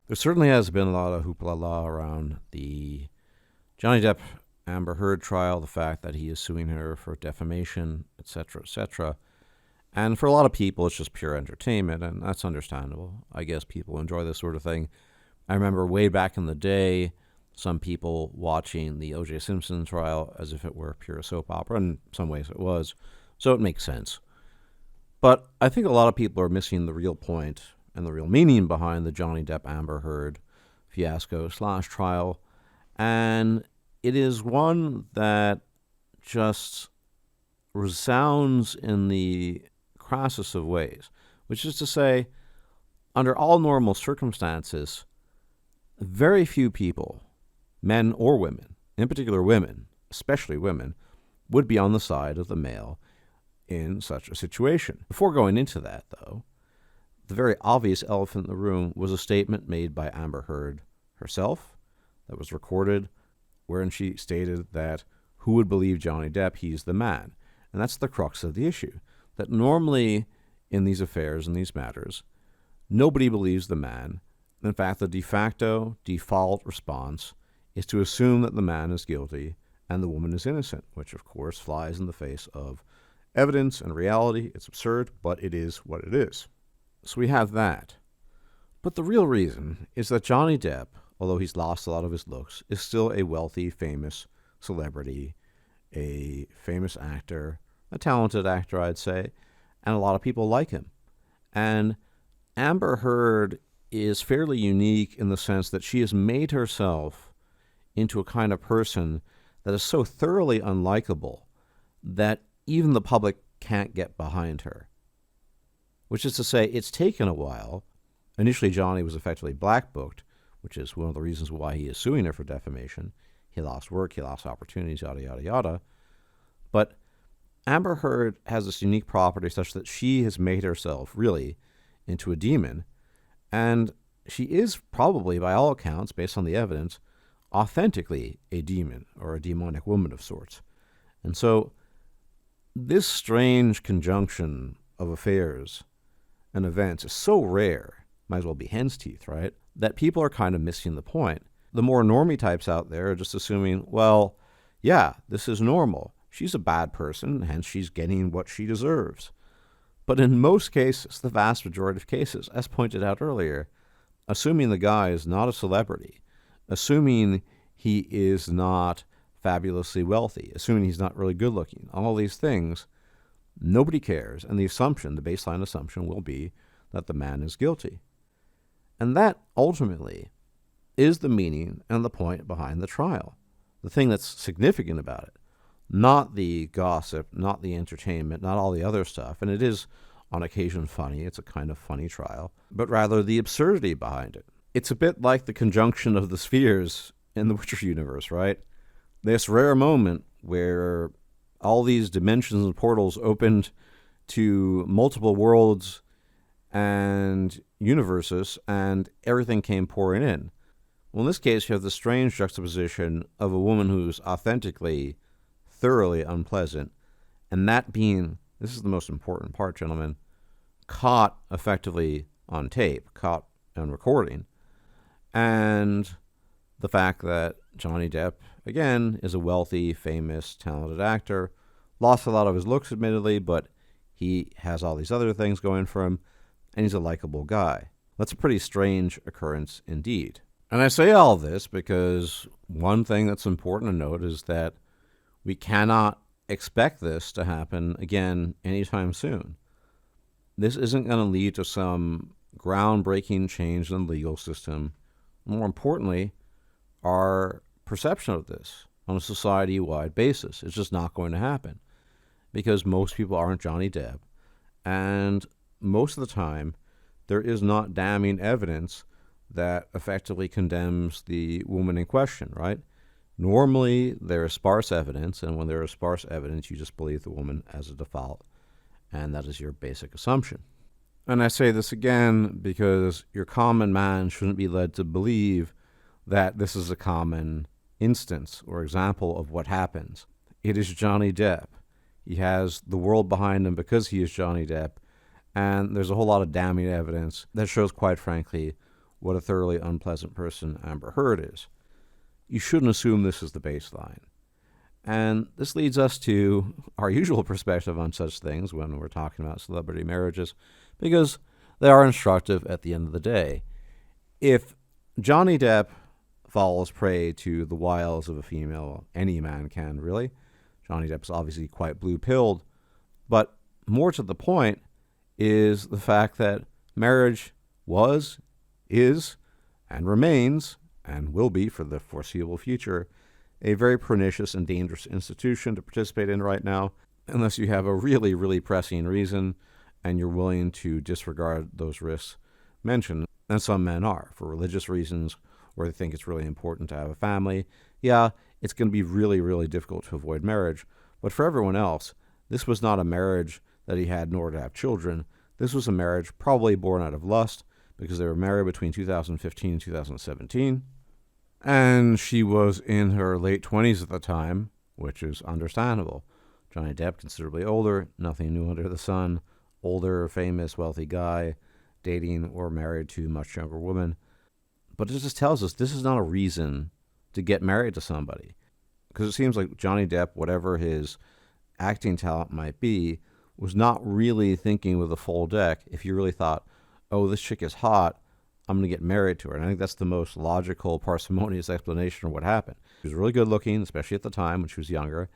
There certainly has been a lot of hoopla around the Johnny Depp Amber Heard trial, the fact that he is suing her for defamation, etc., etc. And for a lot of people, it's just pure entertainment, and that's understandable. I guess people enjoy this sort of thing. I remember way back in the day, some people watching the O.J. Simpson trial as if it were pure soap opera, and in some ways it was, so it makes sense. But I think a lot of people are missing the real point and the real meaning behind the Johnny Depp Amber Heard fiasco/trial, and it is one that just resounds in the crassest of ways, which is to say, under all normal circumstances, very few people, men or women, in particular women, especially women, would be on the side of the male in such a situation. Before going into that, though, the very obvious elephant in the room was a statement made by Amber Heard herself that was recorded, wherein she stated that who would believe Johnny Depp? He's the man. And that's the crux of the issue, that normally in these affairs and these matters, nobody believes the man. In fact, the de facto default response is to assume that the man is guilty and the woman is innocent, which of course flies in the face of evidence and reality. It's absurd, but it is what it is. So we have that. But the real reason is that Johnny Depp, although he's lost a lot of his looks, is still a wealthy, famous celebrity, a famous actor, a talented actor, I'd say, and a lot of people like him. And Amber Heard is fairly unique in the sense that she has made herself into a kind of person that is so thoroughly unlikable that even the public can't get behind her. Which is to say, it's taken a while. Initially, Johnny was effectively black-booked, which is one of the reasons why he is suing her for defamation. He lost work, he lost opportunities, yada, yada, yada. But Amber Heard has this unique property such that she has made herself, really, into a demon. And she is probably, by all accounts, based on the evidence, authentically a demon or a demonic woman of sorts. And so this strange conjunction of affairs and events is so rare, might as well be hen's teeth, right, that people are kind of missing the point. The more normie types out there are just assuming, well, yeah, this is normal. She's a bad person, hence she's getting what she deserves. But in most cases, the vast majority of cases, as pointed out earlier, assuming the guy is not a celebrity, assuming he is not fabulously wealthy, assuming he's not really good looking, all these things, nobody cares. And the assumption, the baseline assumption, will be that the man is guilty. And that, ultimately, is the meaning and the point behind the trial. The thing that's significant about it. Not the gossip, not the entertainment, not all the other stuff. And it is, on occasion, funny. It's a kind of funny trial. But rather the absurdity behind it. It's a bit like the conjunction of the spheres in the Witcher universe, right? This rare moment where all these dimensions and portals opened to multiple worlds and universes, and everything came pouring in. Well, in this case, you have the strange juxtaposition of a woman who's authentically, thoroughly unpleasant, and that being, this is the most important part, gentlemen, caught effectively on tape, caught on recording, and the fact that Johnny Depp, again, is a wealthy, famous, talented actor, lost a lot of his looks, admittedly, but he has all these other things going for him, and he's a likable guy. That's a pretty strange occurrence indeed. And I say all this because one thing that's important to note is that we cannot expect this to happen again anytime soon. This isn't going to lead to some groundbreaking change in the legal system. More importantly, our perception of this on a society-wide basis. It's just not going to happen because most people aren't Johnny Depp, and most of the time there is not damning evidence that effectively condemns the woman in question, right? Normally, there is sparse evidence, and when there is sparse evidence, you just believe the woman as a default, and that is your basic assumption. And I say this again because your common man shouldn't be led to believe that this is a common instance or example of what happens. It is Johnny Depp. He has the world behind him because he is Johnny Depp, and there's a whole lot of damning evidence that shows, quite frankly, what a thoroughly unpleasant person Amber Heard is. You shouldn't assume this is the baseline. And this leads us to our usual perspective on such things when we're talking about celebrity marriages, because they are instructive at the end of the day. If Johnny Depp falls prey to the wiles of a female, any man can, really. Johnny Depp's obviously quite blue-pilled, but more to the point is the fact that marriage was, is, and remains, and will be for the foreseeable future, a very pernicious and dangerous institution to participate in right now, unless you have a really, really pressing reason and you're willing to disregard those risks mentioned. And some men are, for religious reasons, or they think it's really important to have a family. Yeah, it's going to be really, really difficult to avoid marriage. But for everyone else, this was not a marriage that he had in order to have children. This was a marriage probably born out of lust, because they were married between 2015 and 2017. And she was in her late 20s at the time, which is understandable. Johnny Depp, considerably older, nothing new under the sun, older, famous, wealthy guy, dating or married to a much younger woman. But it just tells us this is not a reason to get married to somebody. Because it seems like Johnny Depp, whatever his acting talent might be, was not really thinking with a full deck. If you really thought, oh, this chick is hot, I'm going to get married to her. And I think that's the most logical, parsimonious explanation of what happened. She was really good looking, especially at the time when she was younger.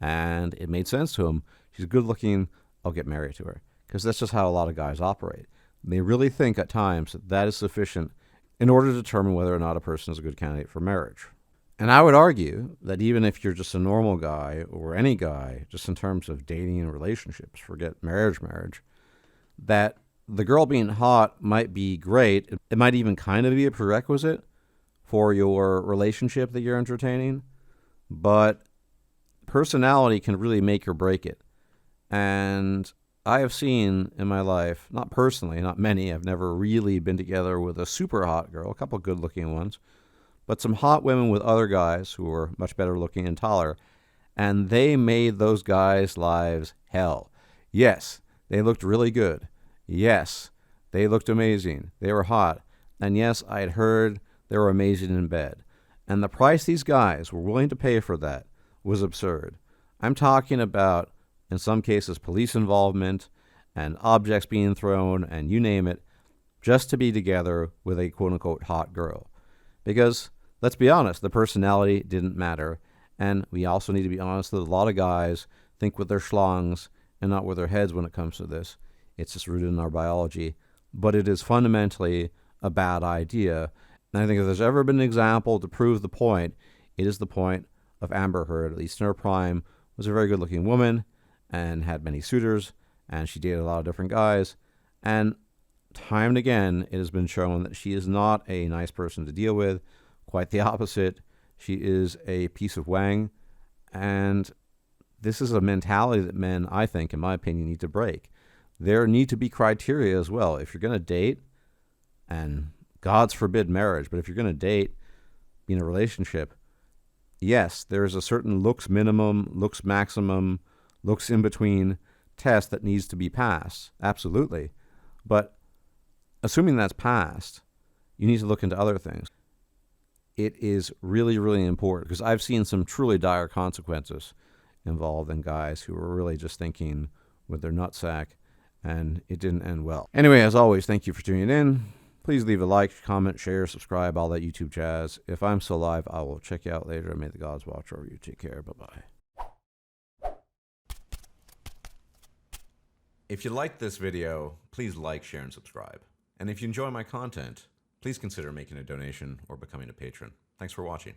And it made sense to him. She's good looking, I'll get married to her. Because that's just how a lot of guys operate. They really think at times that that is sufficient in order to determine whether or not a person is a good candidate for marriage. And I would argue that even if you're just a normal guy or any guy, just in terms of dating and relationships, forget marriage, that the girl being hot might be great. It might even kind of be a prerequisite for your relationship that you're entertaining. But personality can really make or break it. And I have seen in my life, not personally, not many, I've never really been together with a super hot girl, a couple good looking ones, but some hot women with other guys who were much better looking and taller, and they made those guys' lives hell. Yes, they looked really good. Yes, they looked amazing. They were hot. And yes, I had heard they were amazing in bed. And the price these guys were willing to pay for that was absurd. I'm talking about, in some cases, police involvement and objects being thrown and you name it, just to be together with a quote-unquote hot girl. Because, let's be honest, the personality didn't matter. And we also need to be honest that a lot of guys think with their schlongs and not with their heads when it comes to this. It's just rooted in our biology. But it is fundamentally a bad idea. And I think if there's ever been an example to prove the point, it is the point of Amber Heard, at least in her prime, was a very good-looking woman and had many suitors, and she dated a lot of different guys. And time and again, it has been shown that she is not a nice person to deal with. Quite the opposite. She is a piece of wang. And this is a mentality that men, I think, in my opinion, need to break. There need to be criteria as well. If you're going to date, and God's forbid marriage, but if you're going to date, be in a relationship, yes, there is a certain looks minimum, looks maximum, looks in between test that needs to be passed. Absolutely. But assuming that's passed, you need to look into other things. It is really, really important because I've seen some truly dire consequences involved in guys who were really just thinking with their nutsack, and it didn't end well. Anyway, as always, thank you for tuning in. Please leave a like, comment, share, subscribe, all that YouTube jazz. If I'm still alive, I will check you out later. May the gods watch over you. Take care. Bye-bye. If you liked this video, please like, share, and subscribe. And if you enjoy my content, please consider making a donation or becoming a patron. Thanks for watching.